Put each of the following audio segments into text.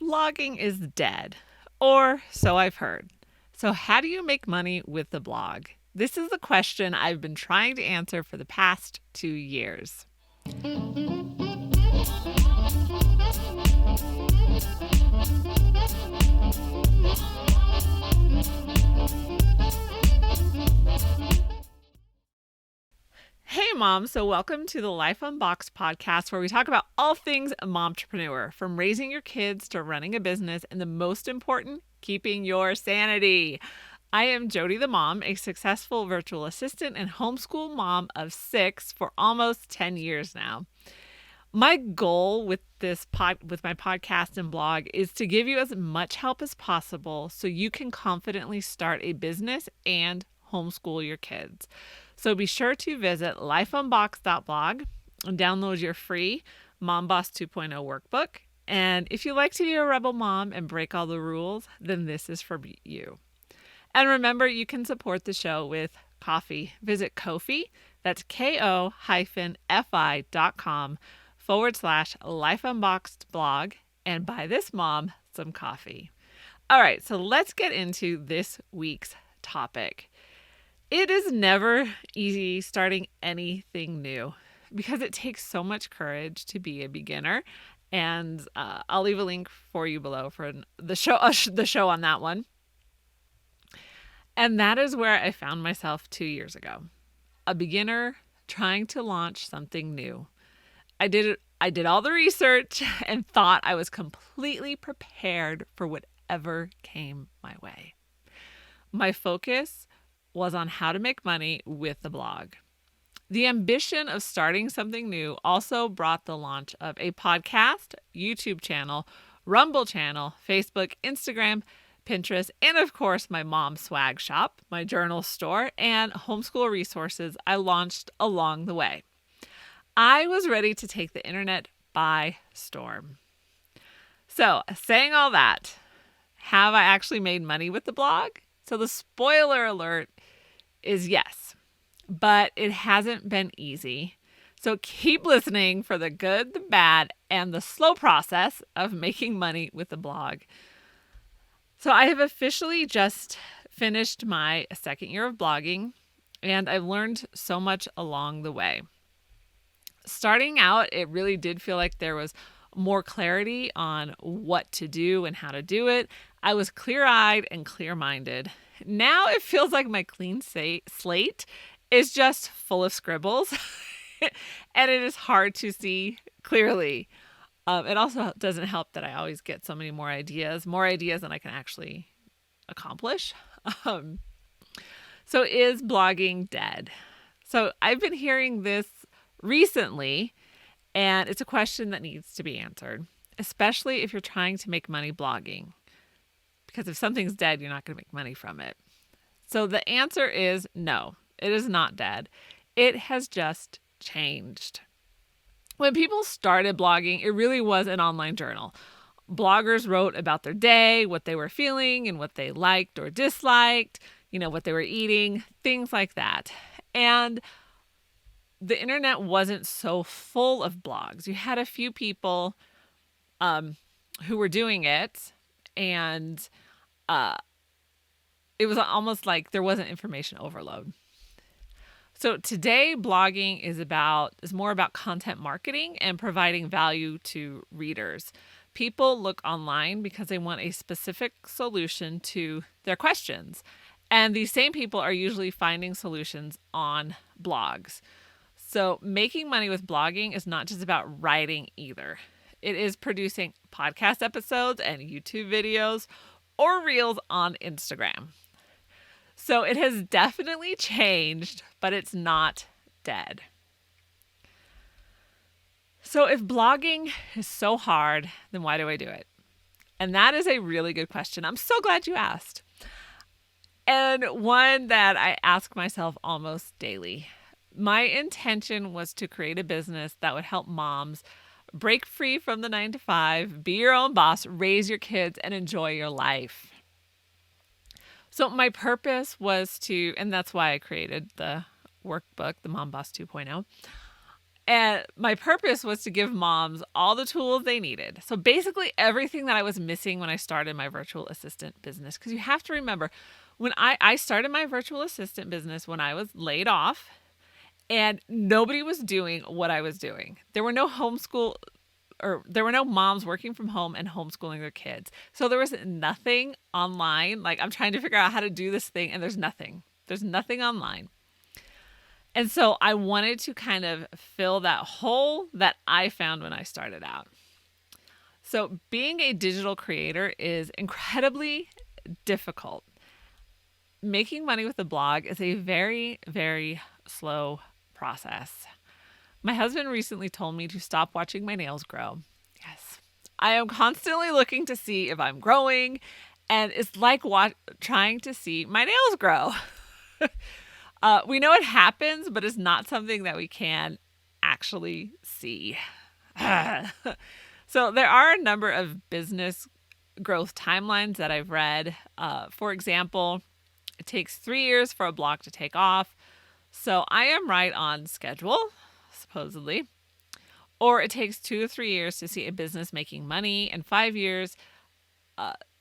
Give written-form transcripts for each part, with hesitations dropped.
Blogging is dead, or so I've heard. So, how do you make money with the blog? This is the question I've been trying to answer for the past 2 years. Hey, Mom. So, welcome to the Life Unboxed podcast where we talk about all things momtrepreneur, from raising your kids to running a business, and the most important, keeping your sanity. I am JODIE the mom, a successful virtual assistant and homeschool mom of 6 for almost 10 years now. My goal with with my podcast and blog is to give you as much help as possible so you can confidently start a business and homeschool your kids. So be sure to visit lifeunboxed.blog and download your free Mom Boss 2.0 workbook. And if you like to be a rebel mom and break all the rules, then this is for you. And remember, you can support the show with coffee. Visit Ko-fi, that's ko-fi.com/lifeunboxedblog, and buy this mom some coffee. All right, so let's get into this week's topic. It is never easy starting anything new because it takes so much courage to be a beginner. And I'll leave a link for you below for the show on that one. And that is where I found myself 2 years ago, a beginner trying to launch something new. I did all the research and thought I was completely prepared for whatever came my way. My focus was on how to make money with the blog. The ambition of starting something new also brought the launch of a podcast, YouTube channel, Rumble channel, Facebook, Instagram, Pinterest, and of course my mom's swag shop, my journal store, and homeschool resources I launched along the way. I was ready to take the internet by storm. So, saying all that, have I actually made money with the blog? So the spoiler alert is yes, but it hasn't been easy. So keep listening for the good, the bad, and the slow process of making money with the blog. So I have officially just finished my second year of blogging, and I've learned so much along the way. Starting out, it really did feel like there was more clarity on what to do and how to do it. I was clear-eyed and clear-minded. Now it feels like my clean slate is just full of scribbles and it is hard to see clearly. It also doesn't help that I always get so many more ideas than I can actually accomplish. So is blogging dead? So I've been hearing this recently, and it's a question that needs to be answered, especially if you're trying to make money blogging. Because if something's dead, you're not going to make money from it. So the answer is no, it is not dead. It has just changed. When people started blogging, it really was an online journal. Bloggers wrote about their day, what they were feeling, and what they liked or disliked, what they were eating, things like that. And the internet wasn't so full of blogs. You had a few people who were doing it, and it was almost like there wasn't information overload. So today, blogging is more about content marketing and providing value to readers. People look online because they want a specific solution to their questions. And these same people are usually finding solutions on blogs. So making money with blogging is not just about writing either. It is producing podcast episodes and YouTube videos or reels on Instagram. So it has definitely changed, but it's not dead. So if blogging is so hard, then why do I do it? And that is a really good question. I'm so glad you asked. And one that I ask myself almost daily. My intention was to create a business that would help moms break free from the 9-to-5, be your own boss, raise your kids, and enjoy your life. So my purpose was and that's why I created the workbook, the Mom Boss 2.0. And my purpose was to give moms all the tools they needed. So basically everything that I was missing when I started my virtual assistant business. Because you have to remember, when I started my virtual assistant business when I was laid off, and nobody was doing what I was doing. There were no moms working from home and homeschooling their kids. So there was nothing online. Like, I'm trying to figure out how to do this thing, and there's nothing. There's nothing online. And so I wanted to kind of fill that hole that I found when I started out. So being a digital creator is incredibly difficult. Making money with a blog is a very, very slow process. My husband recently told me to stop watching my nails grow. Yes. I am constantly looking to see if I'm growing, and it's like trying to see my nails grow. We know it happens, but it's not something that we can actually see. So there are a number of business growth timelines that I've read. For example, it takes 3 years for a blog to take off. So I am right on schedule, supposedly. Or it takes 2 to 3 years to see a business making money, and 5 years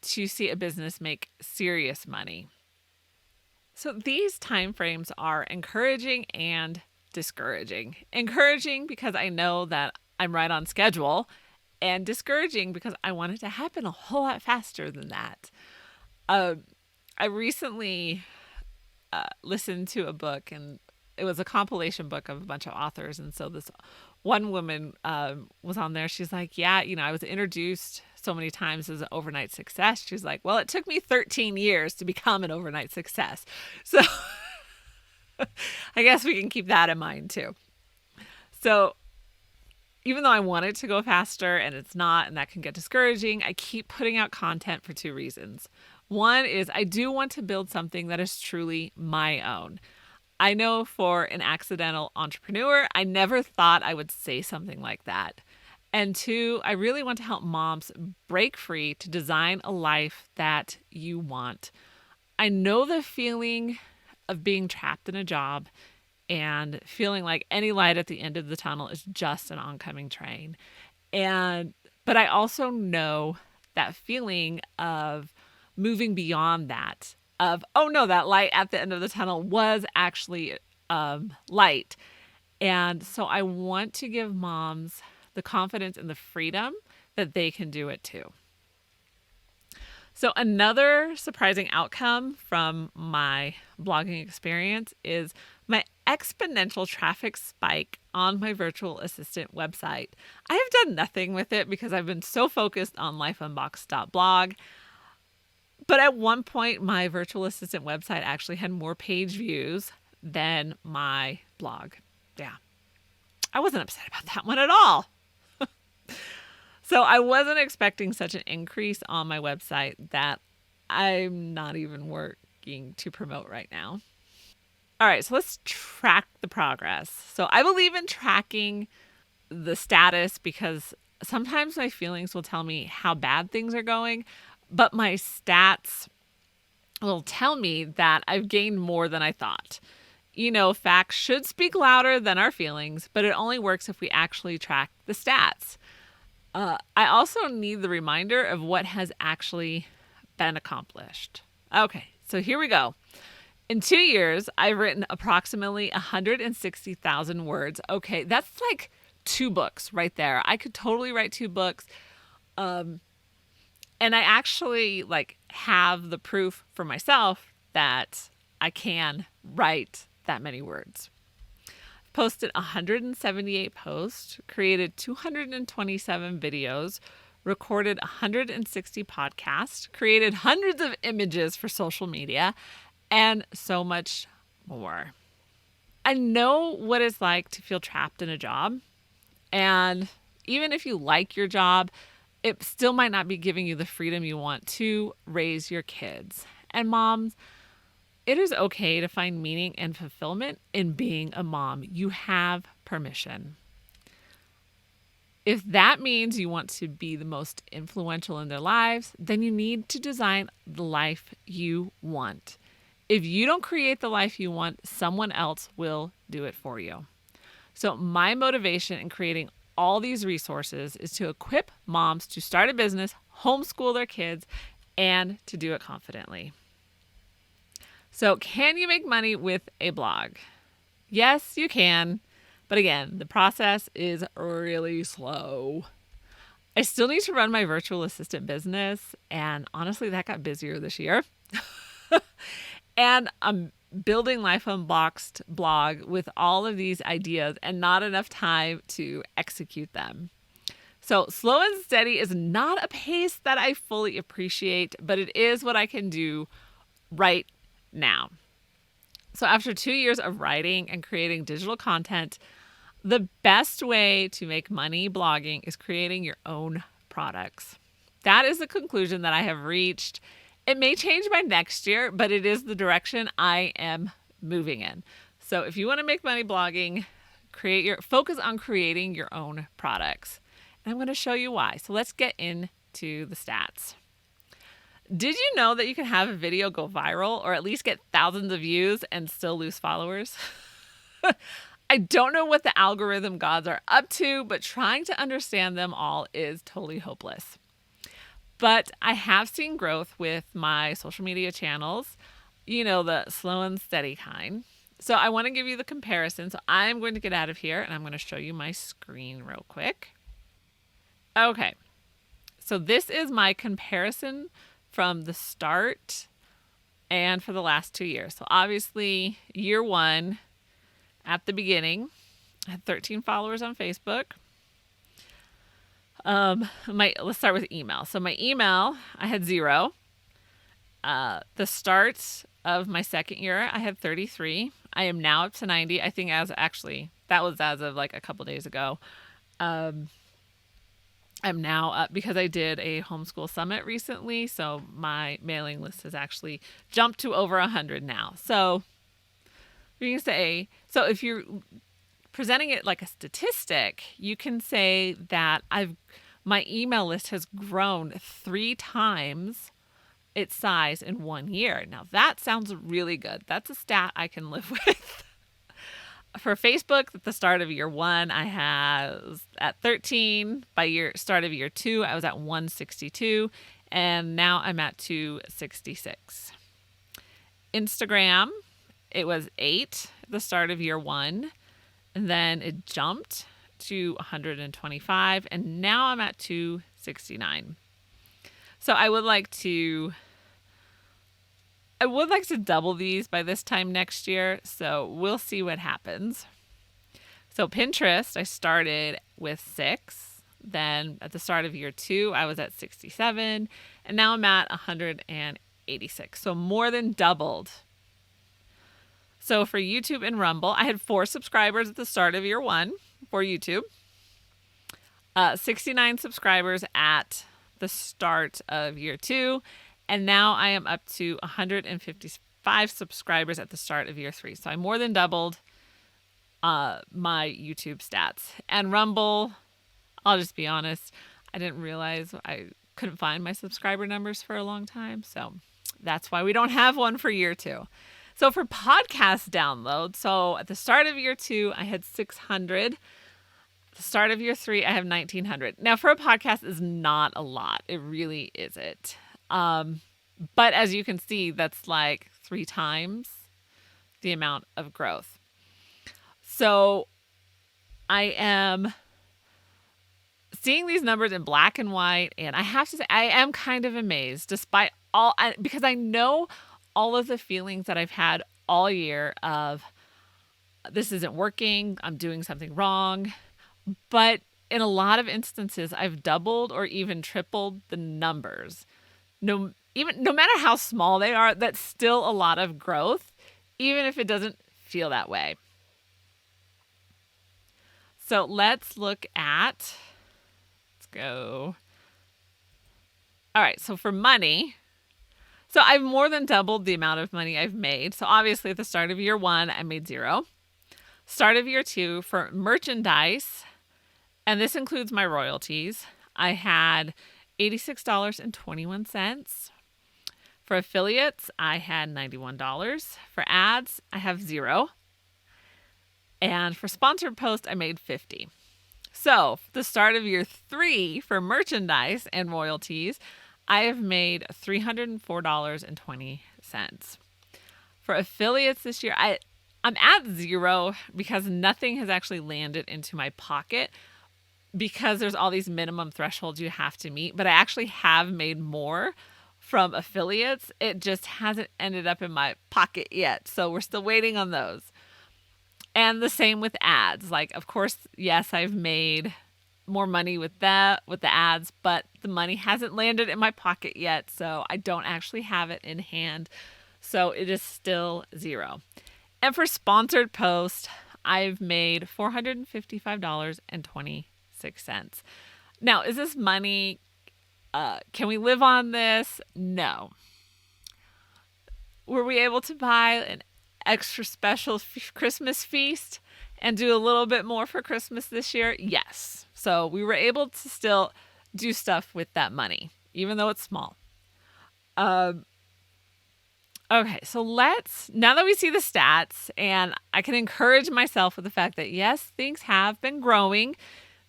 to see a business make serious money. So these time frames are encouraging and discouraging. Encouraging because I know that I'm right on schedule, and discouraging because I want it to happen a whole lot faster than that. I recently listened to a book, and it was a compilation book of a bunch of authors. And so this one woman was on there. She's like, yeah, I was introduced so many times as an overnight success. She's like, well, it took me 13 years to become an overnight success. So I guess we can keep that in mind too. So even though I want it to go faster and it's not, and that can get discouraging, I keep putting out content for 2 reasons. One is I do want to build something that is truly my own. I know for an accidental entrepreneur, I never thought I would say something like that. And 2, I really want to help moms break free to design a life that you want. I know the feeling of being trapped in a job and feeling like any light at the end of the tunnel is just an oncoming train. But I also know that feeling of moving beyond that, of, oh no, that light at the end of the tunnel was actually light. And so I want to give moms the confidence and the freedom that they can do it too. So another surprising outcome from my blogging experience is my exponential traffic spike on my virtual assistant website. I have done nothing with it because I've been so focused on lifeunboxed.blog. But at one point, my virtual assistant website actually had more page views than my blog. Yeah. I wasn't upset about that one at all. So I wasn't expecting such an increase on my website that I'm not even working to promote right now. All right, so let's track the progress. So I believe in tracking the status because sometimes my feelings will tell me how bad things are going, but my stats will tell me that I've gained more than I thought. Facts should speak louder than our feelings, but it only works if we actually track the stats. I also need the reminder of what has actually been accomplished. Okay, so here we go. In 2 years, I've written approximately 160,000 words. Okay, that's like 2 books right there. I could totally write 2 books. And I actually have the proof for myself that I can write that many words. Posted 178 posts, created 227 videos, recorded 160 podcasts, created hundreds of images for social media, and so much more. I know what it's like to feel trapped in a job. And even if you like your job, it still might not be giving you the freedom you want to raise your kids. And moms, it is okay to find meaning and fulfillment in being a mom. You have permission. If that means you want to be the most influential in their lives, then you need to design the life you want. If you don't create the life you want, someone else will do it for you. So my motivation in creating all these resources is to equip moms to start a business, homeschool their kids, and to do it confidently. So can you make money with a blog? Yes, you can. But again, the process is really slow. I still need to run my virtual assistant business, and honestly, that got busier this year. And I'm building Life Unboxed blog with all of these ideas and not enough time to execute them. So slow and steady is not a pace that I fully appreciate, but it is what I can do right now. So after 2 years of writing and creating digital content, the best way to make money blogging is creating your own products. That is the conclusion that I have reached. It may change by next year, but it is the direction I am moving in. So if you want to make money blogging, focus on creating your own products. And I'm going to show you why. So let's get into the stats. Did you know that you can have a video go viral or at least get thousands of views and still lose followers? I don't know what the algorithm gods are up to, but trying to understand them all is totally hopeless. But I have seen growth with my social media channels, the slow and steady kind. So I want to give you the comparison. So I'm going to get out of here and I'm going to show you my screen real quick. Okay. So this is my comparison from the start and for the last 2 years. So obviously year one, at the beginning, I had 13 followers on Facebook. Let's start with email. So my email, I had 0. The start of my second year, I had 33. I am now up to 90. I think that was as of like a couple days ago. I'm now up because I did a homeschool summit recently. So my mailing list has actually jumped to over 100 now. So you can say, so if you're presenting it like a statistic, you can say that my email list has grown 3 times its size in 1 year. Now that sounds really good. That's a stat I can live with. For Facebook, at the start of year 1, I was at 13. By start of year 2, I was at 162, and now I'm at 266. Instagram, it was 8 at the start of year 1, and then it jumped to 125, and now I'm at 269. So I would like to double these by this time next year, so we'll see what happens. So Pinterest, I started with 6. Then at the start of year 2, I was at 67, and now I'm at 186. So more than doubled. So for YouTube and Rumble, I had 4 subscribers at the start of year 1 for YouTube. 69 subscribers at the start of year 2. And now I am up to 155 subscribers at the start of year 3. So I more than doubled my YouTube stats. And Rumble, I'll just be honest, I didn't realize I couldn't find my subscriber numbers for a long time. So that's why we don't have one for year 2. So for podcast downloads, so at the start of year 2, I had 600. At the start of year 3, I have 1,900. Now for a podcast is not a lot. It really isn't. But as you can see, that's like 3 times the amount of growth. So I am seeing these numbers in black and white, and I have to say I am kind of amazed despite because I know all of the feelings that I've had all year of this isn't working, I'm doing something wrong. But in a lot of instances, I've doubled or even tripled the numbers. No matter how small they are, that's still a lot of growth, even if it doesn't feel that way. So let's go. All right, so for money, so I've more than doubled the amount of money I've made. So obviously at the start of year 1, I made 0. Start of year 2 for merchandise, and this includes my royalties, I had $86.21. For affiliates, I had $91. For ads, I have 0. And for sponsored posts, I made 50. So the start of year 3 for merchandise and royalties, I have made $304.20. For affiliates this year, I'm at 0 because nothing has actually landed into my pocket because there's all these minimum thresholds you have to meet. But I actually have made more from affiliates. It just hasn't ended up in my pocket yet. So we're still waiting on those. And the same with ads. Like, of course, yes, I've made more money with the ads, but the money hasn't landed in my pocket yet. So I don't actually have it in hand. So it is still 0. And for sponsored posts, I've made $455.26. Now, is this money? Can we live on this? No. Were we able to buy an extra special Christmas feast and do a little bit more for Christmas this year? Yes. So we were able to still do stuff with that money, even though it's small. Okay, so now that we see the stats, and I can encourage myself with the fact that yes, things have been growing.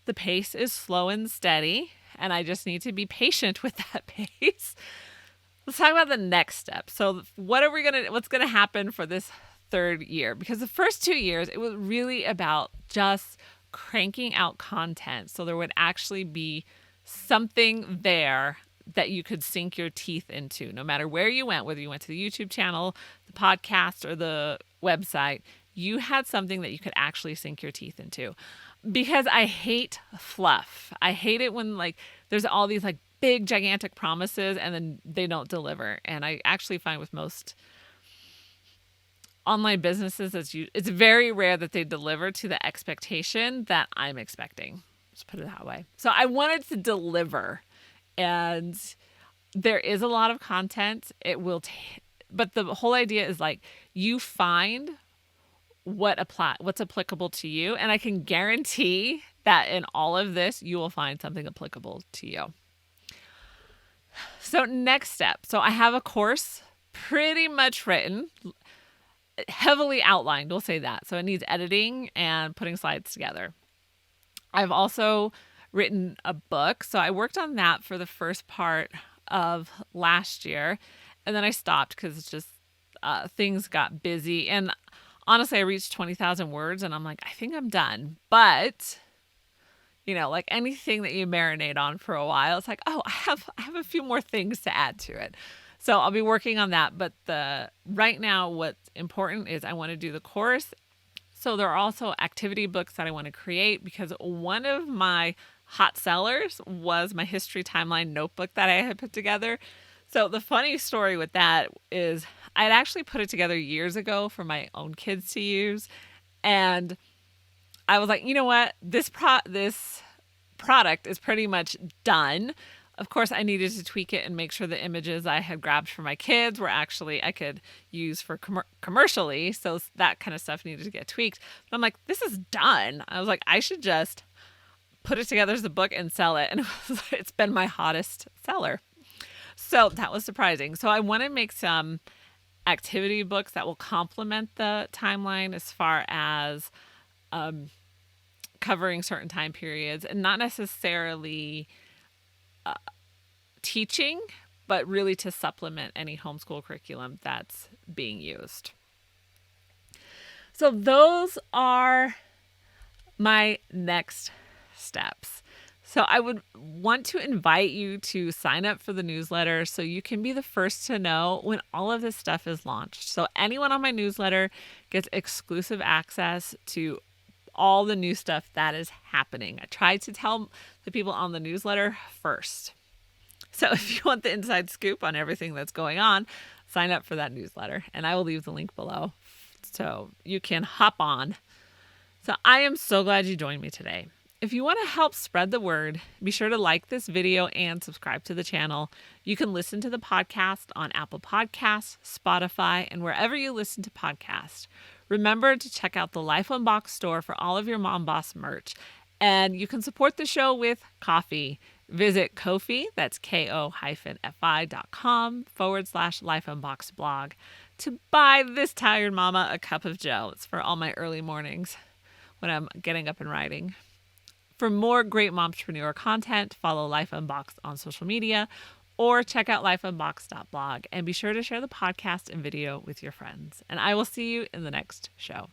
The pace is slow and steady, and I just need to be patient with that pace. Let's talk about the next step. So what's gonna happen for this 3rd year? Because the first 2 years, it was really about just cranking out content. So there would actually be something there that you could sink your teeth into, no matter where you went, whether you went to the YouTube channel, the podcast, or the website, you had something that you could actually sink your teeth into. Because I hate fluff. I hate it when there's all these big gigantic promises and then they don't deliver. And I actually find with most online businesses, it's very rare that they deliver to the expectation that I'm expecting. Just put it that way. So I wanted to deliver. And there is a lot of content. But the whole idea is you find what's applicable to you. And I can guarantee that in all of this, you will find something applicable to you. So next step. So I have a course pretty much written, heavily outlined. We'll say that. So it needs editing and putting slides together. I've also written a book. So I worked on that for the first part of last year. And then I stopped because it's just things got busy. And honestly, I reached 20,000 words and I'm like, I think I'm done. But, like anything that you marinate on for a while, it's like, oh, I have a few more things to add to it. So I'll be working on that. But right now, what's important is I want to do the course. So there are also activity books that I want to create because one of my hot sellers was my history timeline notebook that I had put together. So the funny story with that is I had actually put it together years ago for my own kids to use. And I was like, you know what? This product is pretty much done. Of course, I needed to tweak it and make sure the images I had grabbed for my kids were actually I could use for commercially. So that kind of stuff needed to get tweaked. But I'm like, this is done. I was like, I should just put it together as a book and sell it. And it's been my hottest seller. So that was surprising. So I want to make some activity books that will complement the timeline as far as covering certain time periods and not necessarily teaching, but really to supplement any homeschool curriculum that's being used. So those are my next steps. So I would want to invite you to sign up for the newsletter so you can be the first to know when all of this stuff is launched. So anyone on my newsletter gets exclusive access to all the new stuff that is happening. I try to tell the people on the newsletter first. So if you want the inside scoop on everything that's going on, sign up for that newsletter. And I will leave the link below so you can hop on. So I am so glad you joined me today. If you want to help spread the word, be sure to like this video and subscribe to the channel. You can listen to the podcast on Apple Podcasts, Spotify, and wherever you listen to podcasts. Remember to check out the Life Unboxed store for all of your Mom Boss merch. And you can support the show with coffee. Visit Ko-fi, that's ko-fi.com/Life Unboxed blog to buy this tired mama a cup of joe. It's for all my early mornings. when I'm getting up and writing. For more great momtrepreneur content, follow Life Unboxed on social media or check out lifeunboxed.blog, and be sure to share the podcast and video with your friends. And I will see you in the next show.